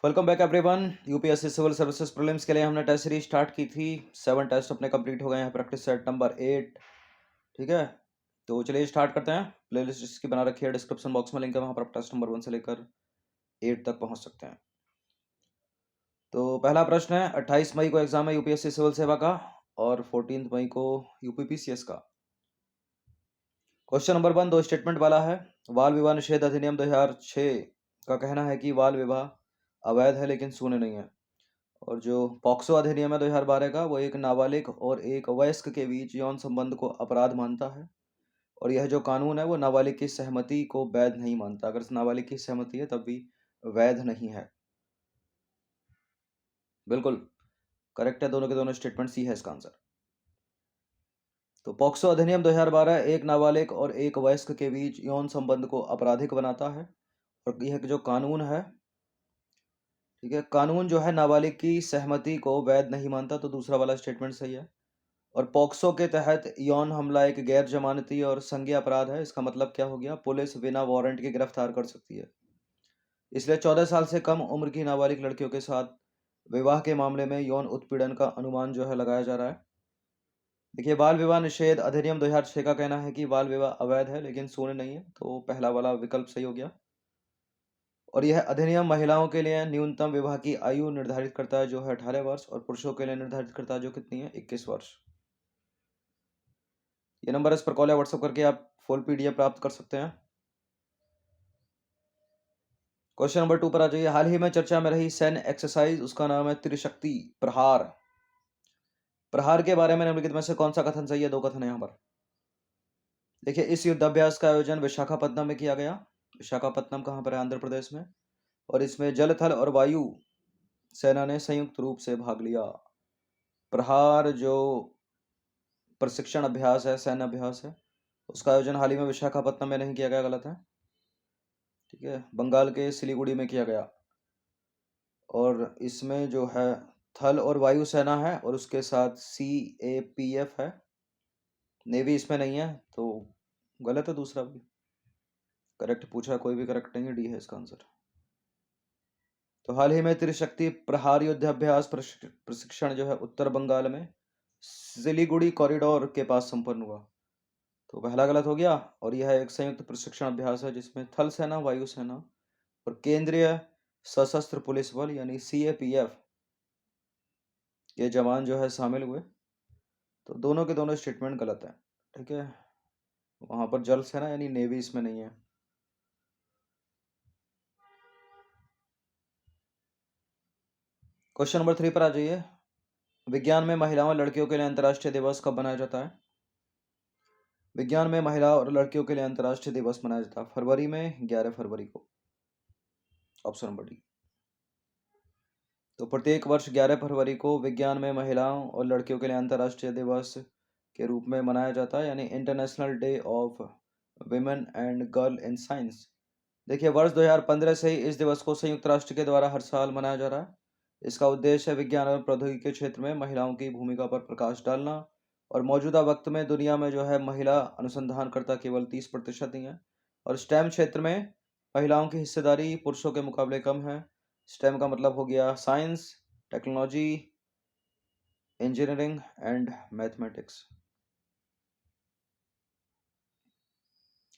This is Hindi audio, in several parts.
Welcome back everyone. UPSC civil services prelims के लिए हमने टेस्ट सीरीज स्टार्ट की थी। 7 टेस्ट अपने कंप्लीट हो गए हैं। Practice set number 8। ठीक है, तो चलिए स्टार्ट करते हैं। प्लेलिस्ट जिसकी बना रखी है डिस्क्रिप्शन बॉक्स में लिंक है, वहां पर आप टेस्ट नंबर 1 से लेकर 8 तक पहुंच सकते हैं। तो पहला प्रश्न है, 28 मई को एग्जाम है यूपीएससी सिविल सेवा का और 14 मई को यूपीपीसीएस का। क्वेश्चन नंबर 1 दो स्टेटमेंट वाला है। बाल विवाह निषेध अधिनियम 2006 का कहना है कि बाल विवाह अवैध है लेकिन शून्य नहीं है। और जो पॉक्सो अधिनियम है 2012 का, वो एक नाबालिग और एक वयस्क के बीच यौन संबंध को अपराध मानता है। और यह जो कानून है वो नाबालिग की सहमति को वैध नहीं मानता। अगर नाबालिग की सहमति है तब भी वैध नहीं है। बिल्कुल करेक्ट है, दोनों के दोनों स्टेटमेंट सी है इसका आंसर। तो पॉक्सो अधिनियम 2012 एक नाबालिग और एक वयस्क के बीच यौन संबंध को आपराधिक बनाता है। और यह जो कानून है, ठीक है, कानून जो है नाबालिग की सहमति को वैध नहीं मानता। तो दूसरा वाला स्टेटमेंट सही है। और पॉक्सो के तहत यौन हमला एक गैर जमानती और संज्ञेय अपराध है। इसका मतलब क्या हो गया, पुलिस बिना वारंट के गिरफ्तार कर सकती है। इसलिए 14 साल से कम उम्र की नाबालिग लड़कियों के साथ विवाह के मामले में यौन उत्पीड़न का अनुमान जो है लगाया जा रहा है। देखिए, बाल विवाह निषेध अधिनियम 2006 का कहना है कि बाल विवाह अवैध है लेकिन शून्य नहीं है। तो पहला वाला विकल्प सही हो गया। और यह अधिनियम महिलाओं के लिए न्यूनतम विवाह की आयु निर्धारित करता है जो है 18 वर्ष, और पुरुषों के लिए निर्धारित करता है जो कितनी है, 21 वर्ष। ये नंबर इस पर कॉल या व्हाट्सएप करके आप फुल पीडीएफ प्राप्त कर सकते हैं। क्वेश्चन नंबर 2 पर आ जाइए। हाल ही में चर्चा में रही सैन्य एक्सरसाइज, उसका नाम है त्रिशक्ति प्रहार। प्रहार के बारे में निम्नलिखित में से कौन सा कथन सही है? दो कथन है यहाँ पर। देखिए, इस युद्धाभ्यास का आयोजन विशाखापत्तनम में किया गया। विशाखापत्तनम कहाँ पर है? आंध्र प्रदेश में। और इसमें जल, थल और वायु सेना ने संयुक्त रूप से भाग लिया। प्रहार जो प्रशिक्षण अभ्यास है, सैन्य अभ्यास है, उसका आयोजन हाल ही में विशाखापत्तनम में नहीं किया गया, गलत है। ठीक है, बंगाल के सिलीगुड़ी में किया गया। और इसमें जो है थल और वायु सेना है और उसके साथ CAPF है। नेवी इसमें नहीं है, तो गलत है दूसरा भी। करेक्ट पूछा, कोई भी करेक्ट नहीं है, डी है इसका आंसर। तो हाल ही में त्रिशक्ति प्रहार युद्धाभ्यास प्रशिक्षण जो है उत्तर बंगाल में सिलीगुड़ी कॉरिडोर के पास संपन्न हुआ। तो पहला गलत हो गया। और यह एक संयुक्त प्रशिक्षण अभ्यास है जिसमें थल सेना, वायु सेना और केंद्रीय सशस्त्र पुलिस बल यानी CAPF के जवान जो है शामिल हुए। तो दोनों के दोनों स्टेटमेंट गलत है। ठीक है, वहां पर जल सेना यानी नेवी इसमें नहीं है। क्वेश्चन नंबर 3 पर आ जाइए। विज्ञान में महिलाओं और लड़कियों के लिए अंतर्राष्ट्रीय दिवस कब मनाया जाता है? विज्ञान में महिला और लड़कियों के लिए अंतर्राष्ट्रीय दिवस मनाया जाता है फरवरी में, 11 फरवरी को। Option number D. तो प्रत्येक वर्ष 11 फरवरी को विज्ञान में महिलाओं और लड़कियों के लिए अंतर्राष्ट्रीय दिवस के रूप में मनाया जाता है, यानी international day of women and girl in science. देखिए, वर्ष 2015 से ही इस दिवस को संयुक्त राष्ट्र के द्वारा हर साल मनाया जा रहा है। इसका उद्देश्य है विज्ञान और प्रौद्योगिकी के क्षेत्र में महिलाओं की भूमिका पर प्रकाश डालना। और मौजूदा वक्त में दुनिया में जो है महिला अनुसंधानकर्ता केवल 30% ही है। और स्टेम क्षेत्र में महिलाओं की हिस्सेदारी पुरुषों के मुकाबले कम है। स्टेम का मतलब हो गया science, technology, engineering and mathematics.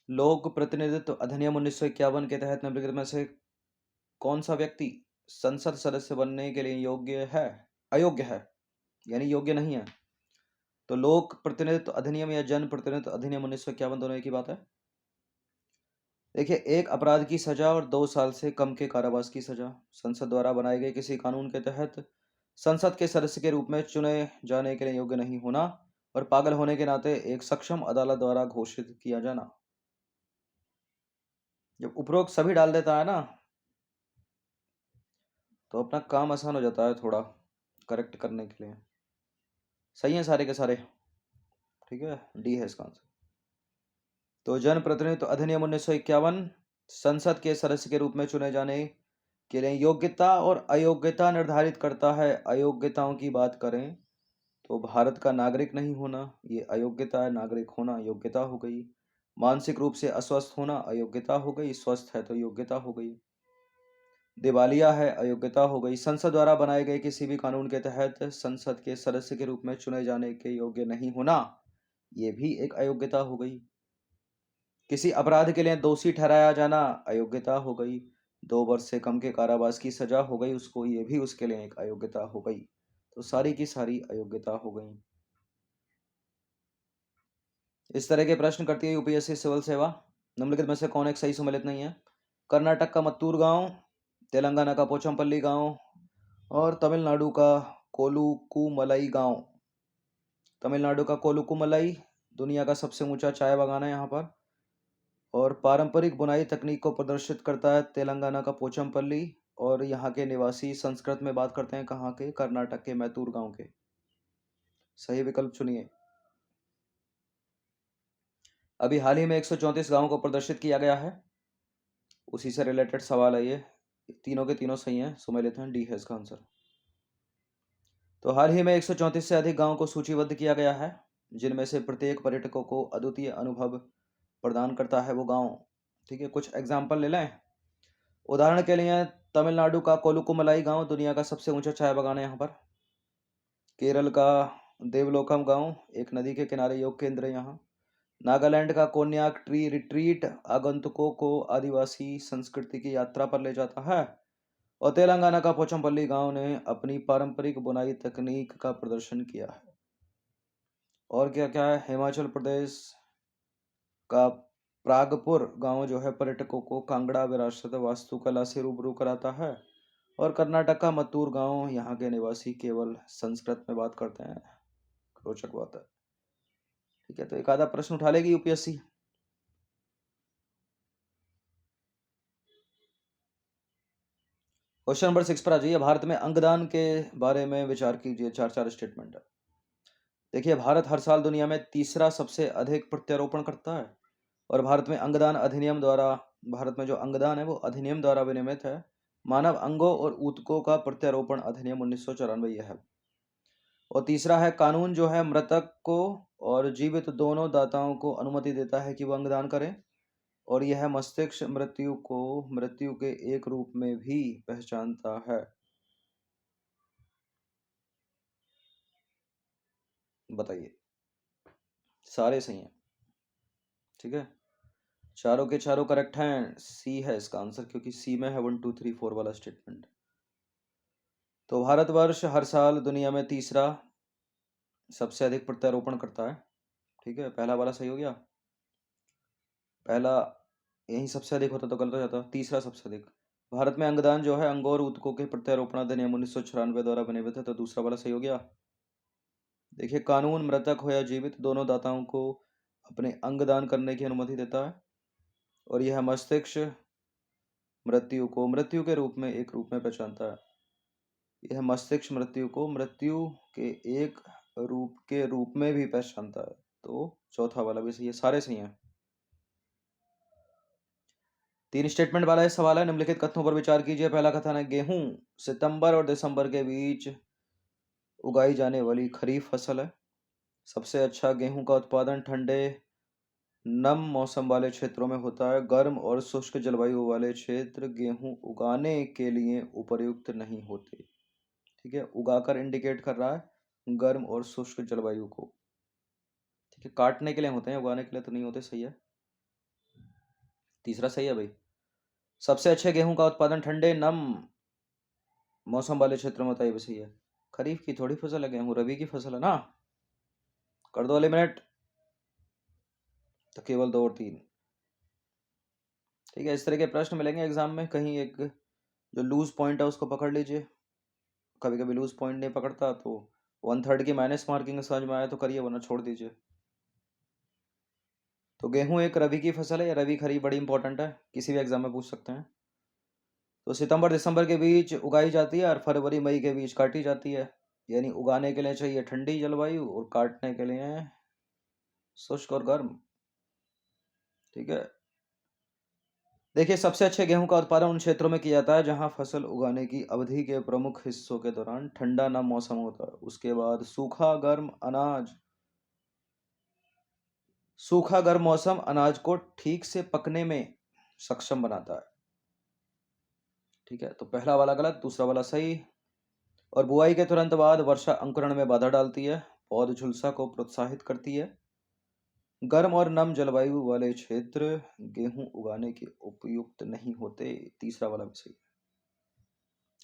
लोक प्रतिनिधित्व अधिनियम 1951 के तहत निम्नलिखित में से कौन सा व्यक्ति संसद सदस्य बनने के लिए योग्य है, अयोग्य है, यानी योग्य नहीं है? तो लोक प्रतिनिधित्व अधिनियम या जन प्रतिनिधित्व अधिनियम 1951 दोनों एक ही बात है। देखिए, एक अपराध की सजा और 2 साल से कम के कारावास की सजा संसद द्वारा बनाए गए किसी कानून के तहत संसद के सदस्य के रूप में चुने जाने के लिए योग्य नहीं होना और पागल होने के नाते एक सक्षम अदालत द्वारा घोषित किया जाना। जब उपरोक्त सभी डाल देता है ना, तो अपना काम आसान हो जाता है थोड़ा करेक्ट करने के लिए। सही है सारे के सारे। ठीक है, डी है इसका आंसर। तो जन प्रतिनिधित्व अधिनियम 1951 संसद के सदस्य के रूप में चुने जाने के लिए योग्यता और अयोग्यता निर्धारित करता है। अयोग्यताओं की बात करें तो भारत का नागरिक नहीं होना, ये अयोग्यता है। नागरिक होना योग्यता हो गई। मानसिक रूप से अस्वस्थ होना अयोग्यता हो गई। स्वस्थ है तो योग्यता हो गई। दिवालिया है, अयोग्यता हो गई। संसद द्वारा बनाए गए किसी भी कानून के तहत संसद के सदस्य के रूप में चुने जाने के योग्य नहीं होना, ये भी एक अयोग्यता हो गई। किसी अपराध के लिए दोषी ठहराया जाना, अयोग्यता हो गई। 2 वर्ष से कम के कारावास की सजा हो गई उसको, ये भी उसके लिए एक अयोग्यता हो गई। तो सारी की सारी अयोग्यता हो गई। इस तरह के प्रश्न करती है यूपीएससी सिविल सेवा। निम्नलिखित में से कौन एक सही सम्मिलित नहीं है? कर्नाटक का मत्तूर गांव, तेलंगाना का पोचमपल्ली गांव और तमिलनाडु का कोलुकुमलाई गांव। तमिलनाडु का कोलुकुमलाई दुनिया का सबसे ऊंचा चाय बागान है यहाँ पर, और पारंपरिक बुनाई तकनीक को प्रदर्शित करता है तेलंगाना का पोचमपल्ली। और यहाँ के निवासी संस्कृत में बात करते हैं कहाँ के? कर्नाटक के मैतूर गांव के। सही विकल्प चुनिए। अभी हाल ही में 134 गांवों को प्रदर्शित किया गया है, उसी से रिलेटेड सवाल है ये। तीनों के तीनों सही हैं, सो मैं लेते हैं डी है इसका आंसर। तो हाल ही में 134 से अधिक गांवों को सूचीबद्ध किया गया है, जिनमें से प्रत्येक पर्यटकों को अद्वितीय अनुभव प्रदान करता है वो गांव। ठीक है, कुछ एग्जाम्पल ले लें। उदाहरण के लिए तमिलनाडु का कोलुकुमलाई गांव दुनिया का सबसे ऊंचा चाय बागान है यहाँ पर। केरल का देवलोकम गांव एक नदी के किनारे योग केंद्र है यहाँ। नागालैंड का कोन्याक ट्री रिट्रीट आगंतुकों को आदिवासी संस्कृति की यात्रा पर ले जाता है। और तेलंगाना का पोचमपल्ली गांव ने अपनी पारंपरिक बुनाई तकनीक का प्रदर्शन किया है। और क्या क्या है? हिमाचल प्रदेश का प्रागपुर गांव जो है पर्यटकों को कांगड़ा विरासत वास्तुकला से रूबरू कराता है। और कर्नाटक का मत्तूर गांव, यहाँ के निवासी केवल संस्कृत में बात करते हैं। रोचक बात है। ठीक है, तो एक आधा प्रश्न उठा लेगी यूपीएससी। क्वेश्चन नंबर 6 पर आ जाइए। भारत में अंगदान के बारे में विचार कीजिए। चार चार स्टेटमेंट है। देखिए, भारत हर साल दुनिया में तीसरा सबसे अधिक प्रत्यारोपण करता है। और भारत में अंगदान अधिनियम द्वारा, भारत में जो अंगदान है वो अधिनियम द्वारा विनियमित है। मानव अंगों और ऊतकों का प्रत्यारोपण अधिनियम 1994 यह है। और तीसरा है कानून जो है मृतक को और जीवित दोनों दाताओं को अनुमति देता है कि वह अंगदान करें। और यह मस्तिष्क मृत्यु को मृत्यु के एक रूप में भी पहचानता है। बताइए। सारे सही हैं। ठीक है, चारों के चारों करेक्ट हैं। सी है इसका आंसर, क्योंकि सी में है 1 2 3 4 वाला स्टेटमेंट। तो भारतवर्ष हर साल दुनिया में तीसरा सबसे अधिक प्रत्यारोपण करता है। ठीक है, पहला वाला सही हो गया। पहला यही सबसे अधिक होता तो गलत हो जाता। तीसरा सबसे अधिक। भारत में अंगदान जो है अंगों और ऊतकों के प्रत्यारोपण अधिनियम 1994 द्वारा बने हुए थे, तो दूसरा वाला सही हो गया। देखिए, कानून मृतक हो या जीवित दोनों दाताओं को अपने अंग दान करने की अनुमति देता है। और यह मस्तिष्क मृत्यु को मृत्यु के रूप में एक रूप में पहचानता है। यह मस्तिष्क मृत्यु को मृत्यु के एक रूप में भी पहचानता है। तो चौथा वाला भी सही है। सारे सही हैं। 3 स्टेटमेंट वाला ये सवाल है। निम्नलिखित कथनों पर विचार कीजिए। पहला कथन है, गेहूं सितंबर और दिसंबर के बीच उगाई जाने वाली खरीफ फसल है। सबसे अच्छा गेहूं का उत्पादन ठंडे नम मौसम वाले क्षेत्रों में होता है। गर्म और शुष्क जलवायु वाले क्षेत्र गेहूं उगाने के लिए उपयुक्त नहीं होते। ठीक है, उगाकर इंडिकेट कर रहा है गर्म और शुष्क जलवायु को। ठीक है, काटने के लिए होते हैं, उगाने के लिए तो नहीं होते। सही है, तीसरा सही है भाई। सबसे अच्छे गेहूं का उत्पादन ठंडे नम मौसम वाले क्षेत्रों में होता है, ये भी सही है। खरीफ की थोड़ी फसल है गेहूं, रबी की फसल है ना। कर दो एलिमिनेट, तो केवल 2 और 3। ठीक है, इस तरह के प्रश्न मिलेंगे एग्जाम में। कहीं एक जो लूज पॉइंट है उसको पकड़ लीजिए। कभी कभी लूज पॉइंट नहीं पकड़ता तो 1/3 की माइनस मार्किंग समझ में आया तो करिए, वरना छोड़ दीजिए। तो गेहूं एक रबी की फसल है, या रबी खरीफ बड़ी इंपॉर्टेंट है, किसी भी एग्जाम में पूछ सकते हैं। तो सितंबर दिसंबर के बीच उगाई जाती है और फरवरी मई के बीच काटी जाती है। यानी उगाने के लिए चाहिए ठंडी जलवायु और काटने के लिए शुष्क और गर्म। ठीक है, देखिए, सबसे अच्छे गेहूं का उत्पादन उन क्षेत्रों में किया जाता है जहां फसल उगाने की अवधि के प्रमुख हिस्सों के दौरान ठंडा नम मौसम होता है। उसके बाद सूखा गर्म मौसम अनाज को ठीक से पकने में सक्षम बनाता है। ठीक है, तो पहला वाला गलत, दूसरा वाला सही। और बुआई के तुरंत बाद वर्षा अंकुरण में बाधा डालती है, पौध झुलसा को प्रोत्साहित करती है, गर्म और नम जलवायु वाले क्षेत्र गेहूं उगाने के उपयुक्त नहीं होते। तीसरा वाला भी सही है,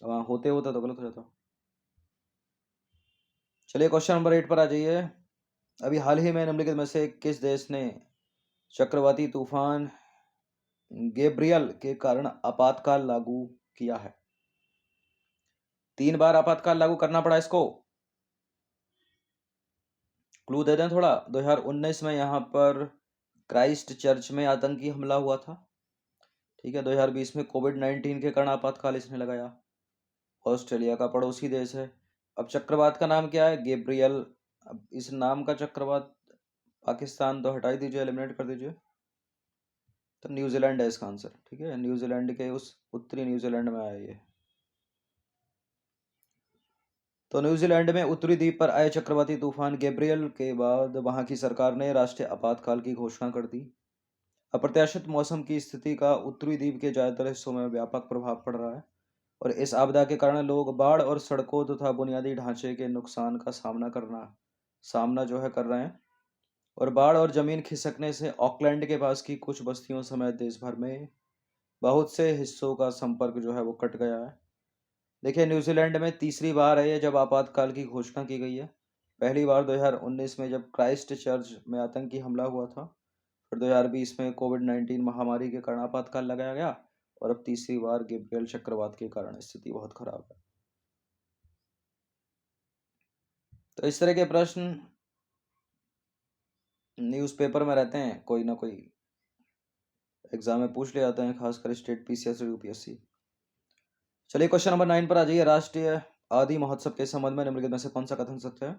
वहां होते होता तो गलत हो जाता। चलिए क्वेश्चन नंबर 8 पर आ जाइए। अभी हाल ही में निम्नलिखित में से किस देश ने चक्रवाती तूफान गैब्रियल के कारण आपातकाल लागू किया है? 3 बार आपातकाल लागू करना पड़ा इसको। क्लू दे दें थोड़ा। 2019 में यहाँ पर क्राइस्ट चर्च में आतंकी हमला हुआ था। ठीक है, 2020 में कोविड-19 के कारण आपातकाल इसने लगाया। ऑस्ट्रेलिया का पड़ोसी देश है। अब चक्रवात का नाम क्या है? गैब्रियल। अब इस नाम का चक्रवात पाकिस्तान तो हटा ही दीजिए, एलिमिनेट कर दीजिए। तो न्यूजीलैंड है इसका आंसर। ठीक है, न्यूजीलैंड के उस उत्तरी न्यूजीलैंड में आया ये। तो न्यूजीलैंड में उत्तरी द्वीप पर आए चक्रवाती तूफान गैब्रियल के बाद वहां की सरकार ने राष्ट्रीय आपातकाल की घोषणा कर दी। अप्रत्याशित मौसम की स्थिति का उत्तरी द्वीप के ज्यादातर हिस्सों में व्यापक प्रभाव पड़ रहा है और इस आपदा के कारण लोग बाढ़ और सड़कों तथा बुनियादी ढांचे के नुकसान का सामना जो है कर रहे हैं। और बाढ़ और जमीन खिसकने से ऑकलैंड के पास की कुछ बस्तियों समेत देश भर में बहुत से हिस्सों का संपर्क जो है वो कट गया है। देखिए, न्यूजीलैंड में तीसरी बार है ये जब आपातकाल की घोषणा की गई है। पहली बार 2019 में जब क्राइस्ट चर्च में आतंकी हमला हुआ था, फिर 2020 में कोविड-19 महामारी के कारण आपातकाल लगाया गया और अब तीसरी बार गैब्रियल चक्रवात के कारण स्थिति बहुत खराब है। तो इस तरह के प्रश्न न्यूज़पेपर में रहते हैं, कोई ना कोई एग्जाम में पूछ ले जाते हैं, खासकर स्टेट पीसीएस और यूपीएससी। चलिए क्वेश्चन नंबर 9 पर आ जाइए। राष्ट्रीय आदि महोत्सव के संबंध में निम्नलिखित में से कौन सा कथन सत्य है?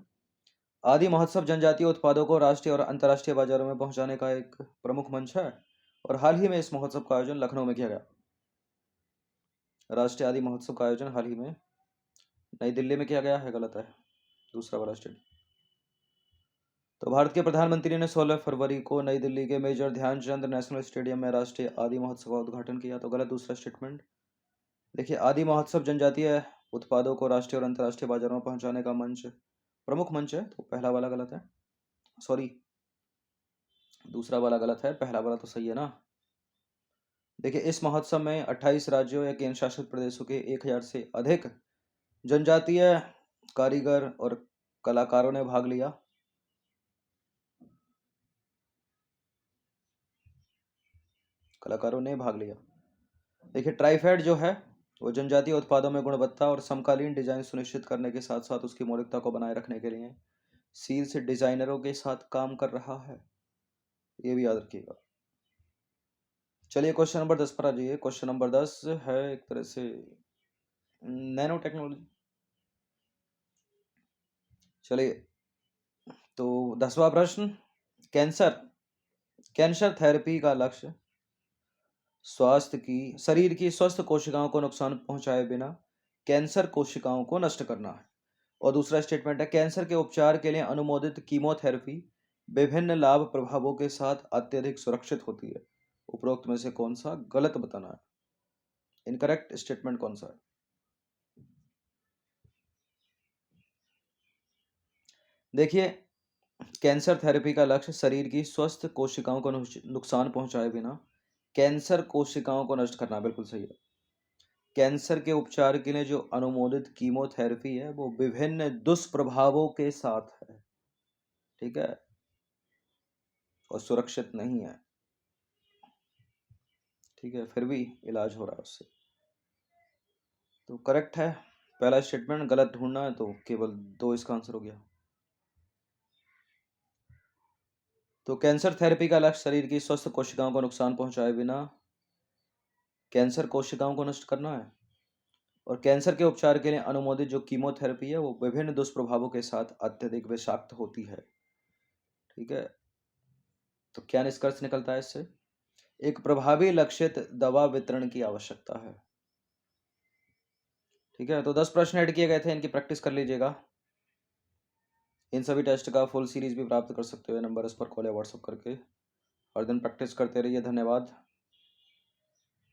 आदि महोत्सव जनजातीय उत्पादों को राष्ट्रीय और अंतर्राष्ट्रीय बाजारों में पहुंचाने का एक प्रमुख मंच है और हाल ही में इस महोत्सव का आयोजन लखनऊ में किया गया। राष्ट्रीय आदि महोत्सव का आयोजन हाल ही में नई दिल्ली में किया गया है, गलत है दूसरा वाला स्टेट। तो भारत के प्रधानमंत्री ने 16 फरवरी को नई दिल्ली के मेजर ध्यानचंद नेशनल स्टेडियम में राष्ट्रीय आदि महोत्सव का उद्घाटन किया, तो गलत दूसरा स्टेटमेंट। देखिए, आदि महोत्सव जनजातीय उत्पादों को राष्ट्रीय और अंतर्राष्ट्रीय बाजारों में पहुंचाने का प्रमुख मंच है, तो पहला वाला गलत है, सॉरी दूसरा वाला गलत है, पहला वाला तो सही है ना। देखिए, इस महोत्सव में 28 राज्यों या केंद्र शासित प्रदेशों के 1000 से अधिक जनजातीय कारीगर और कलाकारों ने भाग लिया। देखिए, ट्राइफेड जो है वो जनजातीय उत्पादों में गुणवत्ता और समकालीन डिजाइन सुनिश्चित करने के साथ साथ उसकी मौलिकता को बनाए रखने के लिए शीर्ष डिजाइनरों के साथ काम कर रहा है, ये भी याद रखिएगा। चलिए क्वेश्चन नंबर 10 पर आ जाइए। क्वेश्चन नंबर 10 है एक तरह से नैनो टेक्नोलॉजी। चलिए, तो 10वां प्रश्न, कैंसर थेरेपी का लक्ष्य शरीर की स्वस्थ कोशिकाओं को नुकसान पहुंचाए बिना कैंसर कोशिकाओं को नष्ट करना है। और दूसरा स्टेटमेंट है, कैंसर के उपचार के लिए अनुमोदित कीमोथेरेपी विभिन्न लाभ प्रभावों के साथ अत्यधिक सुरक्षित होती है। उपरोक्त में से कौन सा गलत बताना है? इनकरेक्ट स्टेटमेंट कौन सा है? देखिए, कैंसर थेरेपी का लक्ष्य शरीर की स्वस्थ कोशिकाओं को नुकसान पहुंचाए बिना कैंसर कोशिकाओं को नष्ट करना, बिल्कुल सही है। कैंसर के उपचार के लिए जो अनुमोदित कीमोथेरेपी है वो विभिन्न दुष्प्रभावों के साथ है, ठीक है, और सुरक्षित नहीं है, ठीक है, फिर भी इलाज हो रहा है उससे। तो करेक्ट है पहला स्टेटमेंट, गलत ढूंढना है तो केवल 2 इसका आंसर हो गया। तो कैंसर थेरेपी का लक्ष्य शरीर की स्वस्थ कोशिकाओं को नुकसान पहुंचाए बिना कैंसर कोशिकाओं को नष्ट करना है और कैंसर के उपचार के लिए अनुमोदित जो कीमोथेरेपी है वो विभिन्न दुष्प्रभावों के साथ अत्यधिक विषाक्त होती है, ठीक है। तो क्या निष्कर्ष निकलता है इससे? एक प्रभावी लक्षित दवा वितरण की आवश्यकता है, ठीक है। तो 10 प्रश्न ऐड किए गए थे, इनकी प्रैक्टिस कर लीजिएगा। इन सभी टेस्ट का फुल सीरीज भी प्राप्त कर सकते हो नंबर इस पर कॉल या व्हाट्सअप करके। हर दिन प्रैक्टिस करते रहिए। धन्यवाद।